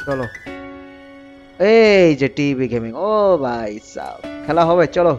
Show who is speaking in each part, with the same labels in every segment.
Speaker 1: চলো এই যে টিভি গেমিং, ও ভাই সাব খেলা হবে, চলো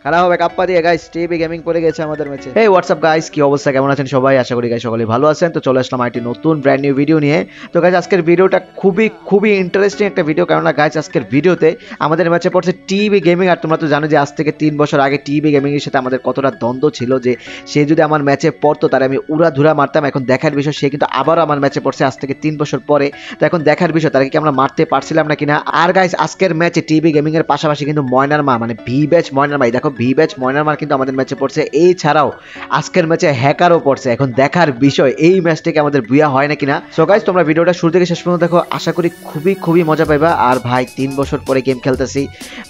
Speaker 1: খেলা হবে কাপ্পা দিয়ে গাইস। টিভি গেমিং পড়ে গেছে আমাদের ম্যাচে। হেই হোয়াটসঅ্যাপ গাইস, কি অবস্থা, কেমন আছেন সবাই? আশা করি গাইস সকলে ভালো আছেন। তো চলে আসলাম একটি নতুন ব্র্যান্ড নিউ ভিডিও নিয়ে। তো গাইস আজকের ভিডিওটা খুবই খুবই ইন্টারেস্টিং একটা ভিডিও, কেননা গাইস আজকের ভিডিওতে আমাদের ম্যাচে পড়ছে টিভি গেমিং। আর তোমরা তো জানো যে আজ থেকে 3 বছর আগে টিভি গেমিং এর সাথে আমাদের কতটা দ্বন্দ্ব ছিল, যে সে যদি আমার ম্যাচে পড়তো তাহলে আমি উড়াধুরা মারতাম। এখন দেখার বিষয় সে কিন্তু আবারও আমার ম্যাচে পড়ছে আজ থেকে 3 বছর পরে। তো এখন দেখার বিষয় তারা কি আমরা মারতে পারছিলাম না কিনা। আর গাইস আজকের ম্যাচে টিভি গেমিং এর পাশাপাশি কিন্তু ময়নার মা মানে ভি ব্যাচ ময়নার মা, দেখো ভি ব্যাচ ময়নার মা কিন্তু আমাদের ম্যাচে পড়ছে। এই ছাড়াও আজকের ম্যাচে হ্যাকারও পড়ছে। এখন দেখার বিষয় এই ম্যাচ থেকে আমাদের বুয়া হয় না কিনা। সো গাইস তোমরা ভিডিওটা শুরু থেকে শেষ পর্যন্ত দেখো, আশা করি খুবই খুবই মজা পাইবা। আর ভাই 3 বছর পরে গেম খেলতেছি,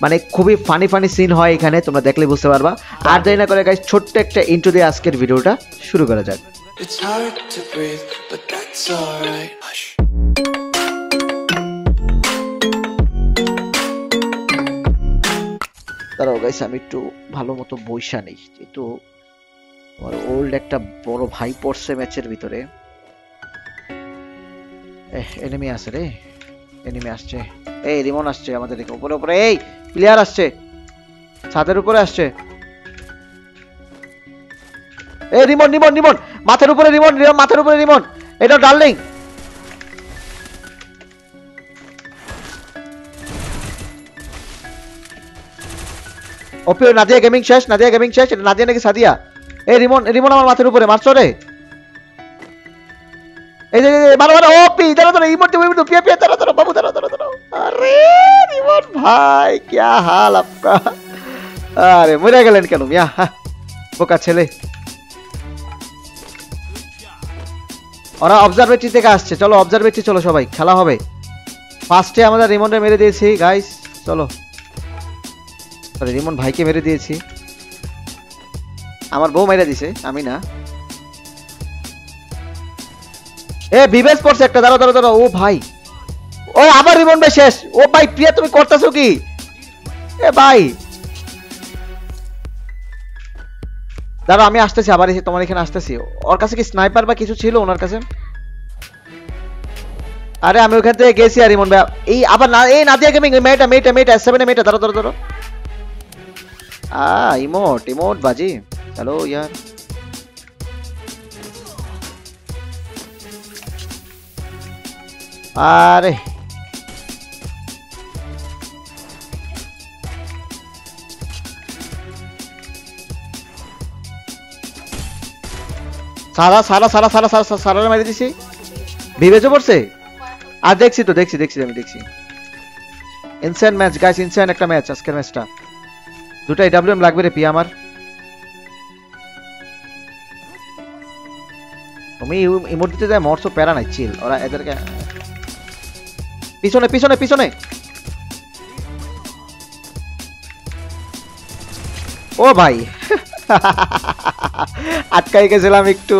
Speaker 1: মানে খুবই ফানি ফানি সিন হয় এখানে, তোমরা দেখলে বুঝতে পারবা। আর দেরি না করে গাইস ছোট্ট একটা ইন্ট্রো দিয়ে আজকের ভিডিওটা শুরু করা যাক। It's hard to breathe, but that's alright. Hush. দাঁড়াও গাইস, আমি একটু ভালো মতো বইসা নেই, যেহেতু আমার ওল্ড একটা বড় ভাই পড়ছে ম্যাচের ভিতরে। এনিমি আছে রে, এনিমি আসছে। এই রিমন আসছে আমাদের দিকে, উপরে উপরে এই প্লেয়ার আসছে, ছাদের উপরে আসছে। এই রিমন রিমন রিমন মাথার উপরে, রিমন মাথার উপরে রিমন, এটা ডার্লিং। ওপি নাদিয়া গেমিং শেষ, নাদিয়া গেমিং শেষ। এটা নাদিয়া নাকি সাদিয়া? এই রিমন রিমন আমার মাথার উপরে মারছো রে। এই যে মারো মারো, ওপি দাঁড়া দাঁড়া, ইমোট ইমোট পিয়া পিয়া দাঁড়া দাঁড়া বাবু, দাঁড়া দাঁড়া দাঁড়া। আরে রিমন ভাই क्या हाल आपका? আরে মরে গেলেন কেন মিয়া, বোকা ছেলে। ওরা অবজারভেটরি থেকে আসছে, চলো অবজারভেটরি চলো, সবাই খেলা হবে। ফার্স্টে আমরা রিমনকে মেরে দিয়েছি গাইস, চলো। সরি রিমন ভাইকে মেরে দিয়েছি, আমার বউ মেরে দিছে, আমি না। এ বিবেস পড়ছে একটা, দাঁড়াও দাঁড়াও দাঁড়াও। ও ভাই, ওই আবার রিমন ভাই শেষ। ও ভাই প্রিয়া তুমি করতেছো কি? এ ভাই দাঁড়াও, আমি আসতেছি, আবার এসে তোমার এখানে আসতেছি। ওর কাছে কি স্নাইপার বা কিছু ছিল ওনার কাছে? আরে আমি ওখান থেকে গেছি। আর রিমন ভাই এই আবার না, এই নাদিয়া গেমিং মেয়েটা মেয়েটা মেয়েটা S7 এ মেয়েটা, দাঁড়াও দাঁড়াও দাঁড়াও। ইমোট ইমোট বাজি, চলো यार। আরে সারা সারা সারা সারা সারা সারা মেরে দিছি। বিবেচও পড়ছে। আর দেখছি তো, দেখছি দেখছি আমি দেখছি। ইনসেন ম্যাচ গাইস, ইনসেন একটা ম্যাচ আজকের ম্যাচটা। দুটো AWM লাগবে রে পিয়া আমার। তুমি ইমোট দিতে যায় মরছো, প্যারা নাই, চিল। ওরা এদেরকে পিছনে পিছনে পিছনে। ও ভাই আটকাই গেছিলাম একটু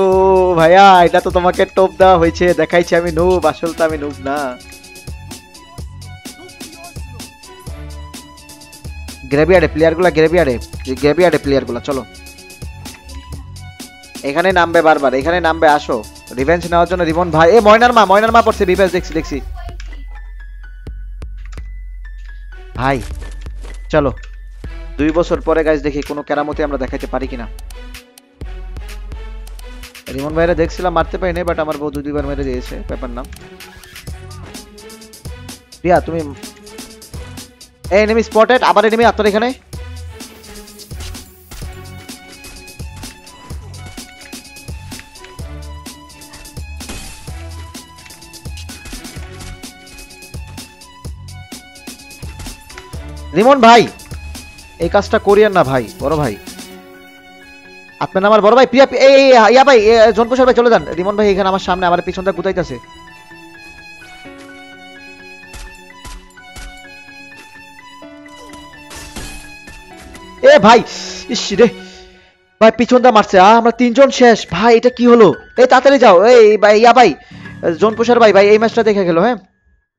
Speaker 1: ভাইয়া, এটা তো তোমাকে টোপ দেওয়া হয়েছে, দেখাইছি আমি নুব, আসল তো আমি নুব না। গ্রেভিয়ার্ডে প্লেয়ারগুলা, গ্রেভিয়ার্ডে প্লেয়ারগুলা, চলো এখানে নামবে বারবার, এখানে নামবে, আসো রিভেঞ্জ নেওয়ার জন্য। রিমন ভাই এ ময়নার মা পড়ছে বিভেজ, দেখছি দেখছি ভাই। চলো 2 বছর পরে গাইস দেখি কোনো কেরামতি আমরা দেখাইতে পারি কিনা। রিমন ভাইরা দেখছিলাম মারতে পারি নাই, বাট আমার বউ 2-2 বার মেরে দিয়েছে, ব্যাপার না। প্রিয়া তুমি এই এনিমি স্পটেড, আবার এনিমি আপনার এখানে। রিমন ভাই এই কাজটা করিয়েন না ভাই, বড় ভাই আপনার আমার বড় ভাই। প্রিয়া এই ইয়া ভাই জনপ্রসাদ ভাই চলে যান। রিমন ভাই এখানে আমার সামনে আমার পিছনটা গুতাইতেছে। এ ভাই ইস রে ভাই, পিছনটা মারছে। আমরা 3 জন শেষ ভাই, এটা কি হলো? এই তাড়াতাড়ি যাও। এই ভাই ইয়া ভাই জনপ্রসাদ ভাই, ভাই এই ম্যাচটা দেখে গেল। হ্যাঁ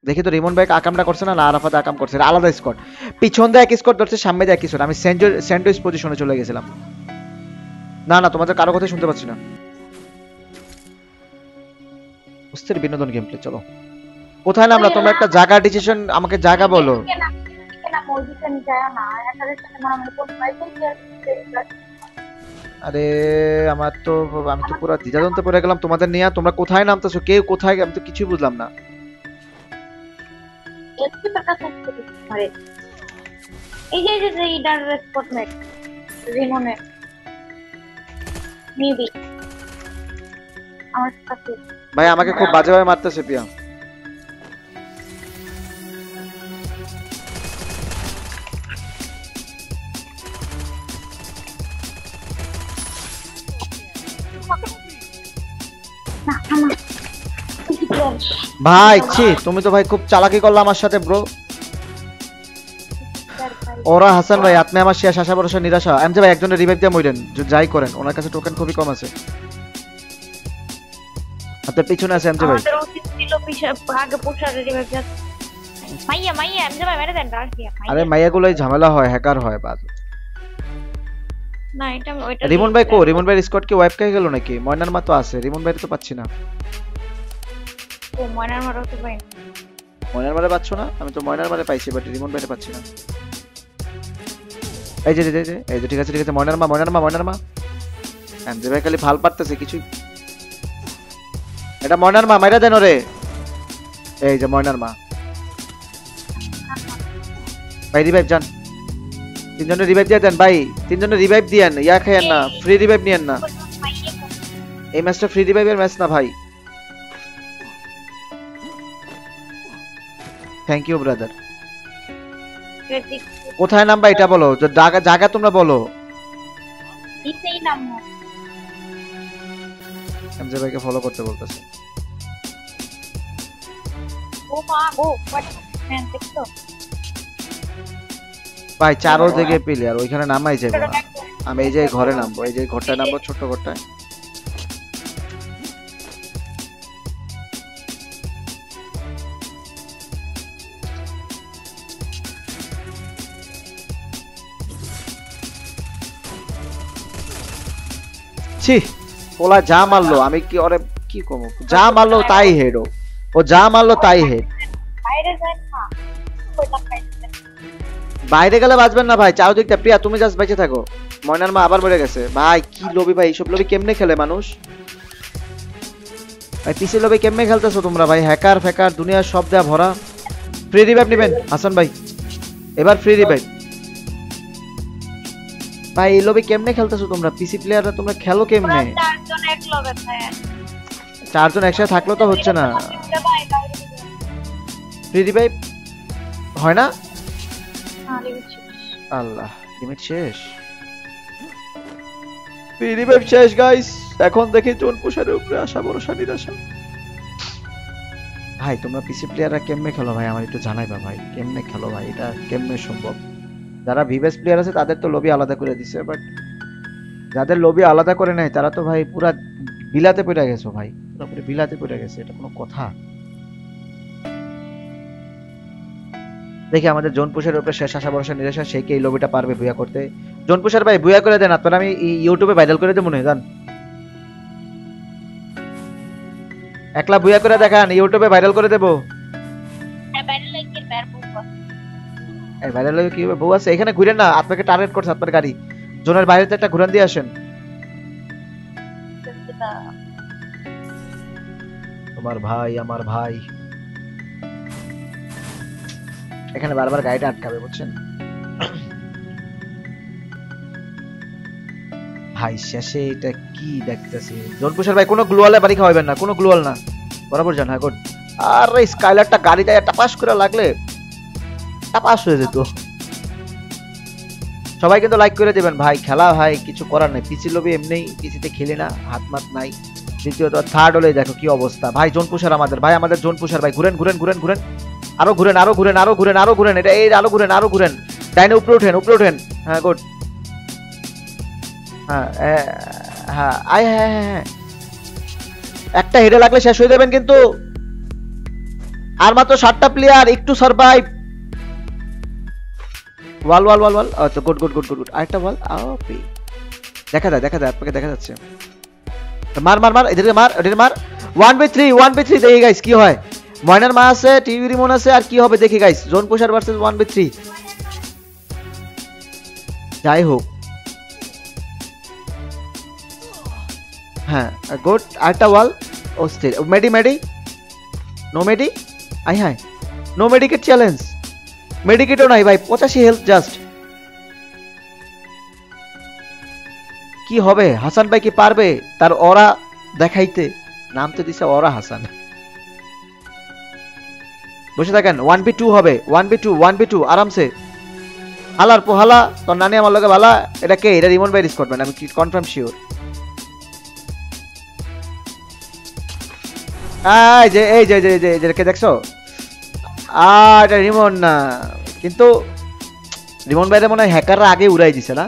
Speaker 1: দেখি তো রিমন ভাই আকামটা করছে না, আরাফাত আকাম করছে, আলাদা স্কোয়াড। পিছন দিয়ে এক স্কোয়াড ধরছে, সামনে দিয়ে এক স্কোয়াড। আমি স্যান্ডউইচ পজিশনে চলে গেছিলাম। না না তোমাদের কারো কথাই শুনতে পাচ্ছি না। অস্থির বিনোদন গেম প্লে, চলো। কোথায় নামলা তোমরা? একটা জায়গা ডিসিশন আমাকে জায়গা বলো। আরে আমার তো, আমি তো পুরো দ্বিধাদ্বন্দ্বে পড়ে গেলাম তোমাদের নিয়ে। তোমরা কোথায় নামতেছো, কেউ কোথায়, আমি তো কিছুই বুঝলাম না।
Speaker 2: এই যে যে ইডার স্পটমেট রিমনে মেবি আমার কাছে
Speaker 1: ভাই আমাকে খুব বাজেভাবে মারতেছে পিয়া। ভাই ছি, তুমি তো ভাই খুব চালাকি করলে আমার সাথে ব্রো। ওরা হাসান ভাই আপনি আমার শেষ আশা ভরসা নিরাশা। এমজে ভাই একজনের রিভাইভ দিয়ে মরেন, যাই করেন, ওনার কাছে টোকেন খুবই কম আছে। আপনার পিছনে আছে এমজে ভাই।
Speaker 2: আমাদের উচিত ছিল আগে পোষার রিভাইভ যাচ্ছে। মাইয়া মাইয়া এমজে ভাই মেরে দেন রাশ দিয়া।
Speaker 1: আরে মাইয়াগুলোই ঝামেলা হয়, হ্যাকার হয় বাদ।
Speaker 2: না এটা ওইটা
Speaker 1: রিমন ভাই কো? রিমন ভাইয়ের স্কোয়াড কি ওয়াইপ কে গেল নাকি? ময়নার মা তো আছে, রিমন ভাই তো পাচ্ছি না।
Speaker 2: ও ময়নার মারো তো ভাই।
Speaker 1: ময়নার মারে পাচ্ছ না? আমি তো ময়নার মারে পাইছি, বাট রিমন ভাইটা পাচ্ছি না। এই যে এই যে ঠিক আছে ঠিক আছে, ময়নার মা ময়নার মা ময়নার মা। এমজে ভাই খালি ভাল পারতেছে কিছু। এটা ময়নার মা, মাইরা দেন ওরে। এই যে ময়নার মা। ভাই রিভাইভ যান, তিনজনের রিভাইভ দিয়ে দেন ভাই, তিনজনের রিভাইভ দিয়েন, ইয়া খাইয়েন না, ফ্রি রিভাইভ নিয়েন না। এই ম্যাচটা ফ্রি রিভাইভের ম্যাচ না ভাই। Thank you brother. কোথায় নামবা এটা বলো, জায়গা জায়গা তোমরা বলো।
Speaker 2: দিতেই নাম
Speaker 1: এমজে ভাইকে ফলো করতে বলতেছে।
Speaker 2: ও মা গো বাট ম্যান দেখছো
Speaker 1: ভাই চারো দিকে প্লেয়ার, ওইখানে নামাই যাবে না। আমি এই যে ঘরে নামবো, এই যে ঘরটায় নামবো, ছোট্ট ঘরটায়। ছি ওলা যা মারলো, আমি কি ওরে কি কমো, যা মারলো তাই হেড। ও যা মারলো তাই হেড।
Speaker 2: বাইরে যান না কইটা খাইতে
Speaker 1: বাইরে গেলে বাঁচবেন না ভাই, চারদিকটা। প্রিয়া তুমি জাস্ট বেঁচে থাকো। ময়নার মা আবার মরে গেছে ভাই। কি লবি ভাই, এইসব লবি কেমনে খেলে মানুষ ভাই? পিসি লবি কেমনে খেলতেছো তোমরা ভাই? হ্যাকার ফ্যাকার দুনিয়ার সব দেয়া ভরা। ফ্রি রিভাইভ নেবেন হাসান ভাই, এবার ফ্রি রিভাইভ। ভাই এই লবি কেমনে খেলতেছো তোমরা? পিসি প্লেয়াররা তোমরা খেলো কেমনে?
Speaker 2: চারজন এক লগে থাকে,
Speaker 1: চারজন একসাথে থাকলেও তো হচ্ছে না। ফ্রি রিভাইভ হয় না? আল্লাহ, লিমিট শেষ, ফ্রি রিভাইভ শেষ গাইস। এখন দেখি জোন পুষারের উপরে আশা ভরসা নিরাশা। ভাই তোমরা পিসি প্লেয়াররা কেমনে খেলো ভাই? আমার একটু জানাইবা ভাই, কেমনে খেলো ভাই? এটা কেমনে সম্ভব? যারা ভিভেস প্লেয়ার আছে তাদের তো লবি আলাদা করে দিছে, বাট যাদের লবি আলাদা করে নাই তারা তো ভাই পুরা বিলাতে পড়ে গেছো ভাই, পুরোপুরি বিলাতে পড়ে গেছে। এটা কোনো কথা? দেখি আমাদের জোন পুষের উপরে শেষ আশা ভরসা নিরাশা, সে কি এই লবিটা পারবে বুয়া করতে? জোন পুষার ভাই বুয়া করে দেন, আপনারা আমি ইউটিউবে ভাইরাল করে দেবো মনে হয়। একলা বুয়া করে দেখান, ইউটিউবে ভাইরাল করে দেবো। এই ভাইরাল হয়ে কি হবে? বউ আছে এখানে, ঘুরেন না, আপনাকে টার্গেট করছে আপনার গাড়ি। জোনের বাইরে একটা ঘুরান দিয়ে আসেন। তোমার ভাই আমার ভাই এখানে বারবার গাড়িটা আটকাবে বুঝছেন ভাই। শেষে এটা কি দেখতেছি? জোনপুষার ভাই কোনো গ্লোয়ালে বাড়ি খাওয়াবেন না, কোনো গ্লোয়াল না, বরাবর যান। হ্যাঁ গুড। আর স্কাইলারটা গাড়ি দেয় টাপাস করে লাগলে টাপাস হয়ে যেত। সবাই কিন্তু লাইক করে দেবেন ভাই। খেলা ভাই কিছু করার নাই, পিসি লবি এমনি, পিসিতে খেলি না, হাত মাত নাই। দ্বিতীয়ত থার্ড হলে দেখো কি অবস্থা ভাই। জোন পুষার আমাদের ভাই, আমাদের জোন পুষার ভাই। ঘুরেন ঘুরেন ঘুরেন ঘুরেন, আরো ঘুরেন আরো ঘুরেন আরো ঘুরেন আরো ঘুরেন, এটা এই আরো ঘুরেন আরো ঘুরেন। ডাইনে উপরে ওঠেন উপরে ওঠেন। হ্যাঁ গুড। হ্যাঁ হ্যাঁ আয় হ্যাঁ হ্যাঁ হ্যাঁ, একটা হেডে লাগলে শেষ হয়ে যাবেন কিন্তু। আর মাত্র 7টা প্লেয়ার, একটু সারভাইভ। ওয়াল ওয়াল ওয়াল ওয়াল, আচ্ছা good good good good good. আরেকটা ওয়াল, ওপি দেখা যায় আপনাকে দেখা যাচ্ছে। মার মার মার, এদেরকে মার, এদেরকে মার। 1v3 1v3 দেখি গাইস কি হয়। ময়নার মা আছে, টিভি রিমোট আছে, আর কি হবে দেখি গাইস। Zone পুশার versus 1v3। যাই হোক, হ্যাঁ গুড। আরেকটা ওয়াল। ও স্টিল মেডি মেডি, নো মেডি। আই হাই, নো মেডিকেট চ্যালেঞ্জ। মেডিকেটও নাই ভাই, 85 হেলথ জাস্ট। কি হবে, হাসান ভাই কি পারবে তার অরা দেখাইতে? নাম তো দিছে অরা হাসান। বসে থাকেন, 1v2 হবে, 1v2 1v2 আরামসে। হালার পোহালা, তোর নানি আমার লগে ভালা। এটা কে? এটা রিমন ভাই রিস্ক করবেন, আমি কনফার্ম শিওর। এই যে এই যে এই যে কে দেখছো? এটা রিমন না, কিন্তু রিমন ভাইয়ের মনে হয় হ্যাকাররা আগে উড়াই দিছে না?